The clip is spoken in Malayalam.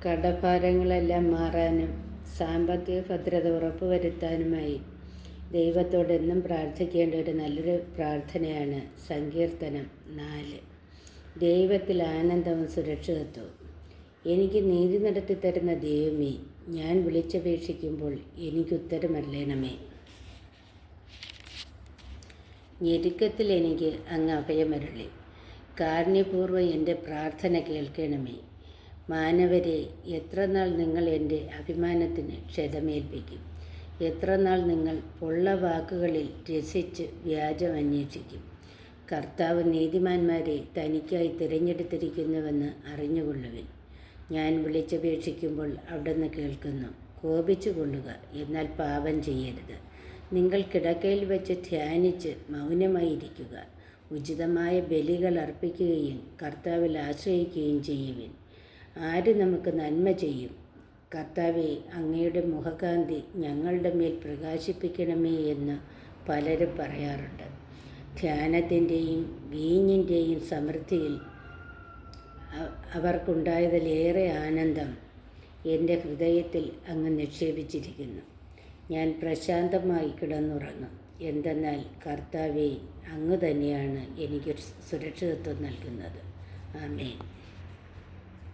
കടഭാരങ്ങളെല്ലാം മാറാനും സാമ്പത്തിക ഭദ്രത ഉറപ്പുവരുത്താനുമായി ദൈവത്തോടെന്നും പ്രാർത്ഥിക്കേണ്ട ഒരു നല്ലൊരു പ്രാർത്ഥനയാണ് സങ്കീർത്തനം 4. ദൈവത്തിൽ ആനന്ദവും സുരക്ഷിതത്വവും. എനിക്ക് നീതി നടത്തിത്തരുന്ന ദൈവമേ, ഞാൻ വിളിച്ചപേക്ഷിക്കുമ്പോൾ എനിക്കുത്തരമരുളണമേ. ഞെരുക്കത്തിൽ എനിക്ക് അങ്ങ് അഭയമരുളി. കാരുണ്യപൂർവ്വം എൻ്റെ പ്രാർത്ഥന കേൾക്കണമേ. മാനവരെ, എത്രനാൾ നിങ്ങൾ എൻ്റെ അഭിമാനത്തിന് ക്ഷതമേൽപ്പിക്കും? എത്രനാൾ നിങ്ങൾ പൊള്ള വാക്കുകളിൽ രസിച്ച് വ്യാജം അന്വേഷിക്കും? കർത്താവ് നീതിമാന്മാരെ തനിക്കായി തിരഞ്ഞെടുത്തിരിക്കുന്നുവെന്ന് അറിഞ്ഞുകൊള്ളുവിൻ. ഞാൻ വിളിച്ചപേക്ഷിക്കുമ്പോൾ അവിടുന്ന് കേൾക്കുന്നു. കോപിച്ചു കൊള്ളുക, എന്നാൽ പാപം ചെയ്യരുത്. നിങ്ങൾ കിടക്കയിൽ വെച്ച് ധ്യാനിച്ച് മൗനമായിരിക്കുക. ഉചിതമായ ബലികൾ അർപ്പിക്കുകയും കർത്താവിൽ ആശ്രയിക്കുകയും ചെയ്യുവിൻ. ആര് നമുക്ക് നന്മ ചെയ്യും? കർത്താവേ, അങ്ങയുടെ മുഖകാന്തി ഞങ്ങളുടെ മേൽ പ്രകാശിപ്പിക്കണമേ എന്ന് പലരും പറയാറുണ്ട്. ധ്യാനത്തിൻ്റെയും വീഞ്ഞിൻ്റെയും സമൃദ്ധിയിൽ അവർക്കുണ്ടായതിലേറെ ആനന്ദം എൻ്റെ ഹൃദയത്തിൽ അങ്ങ് നിക്ഷേപിച്ചിരിക്കുന്നു. ഞാൻ പ്രശാന്തമായി കിടന്നുറങ്ങും. എന്തെന്നാൽ കർത്താവേ, അങ്ങ് തന്നെയാണ് എനിക്ക് സുരക്ഷിതത്വം നൽകുന്നത്. ആമേൻ.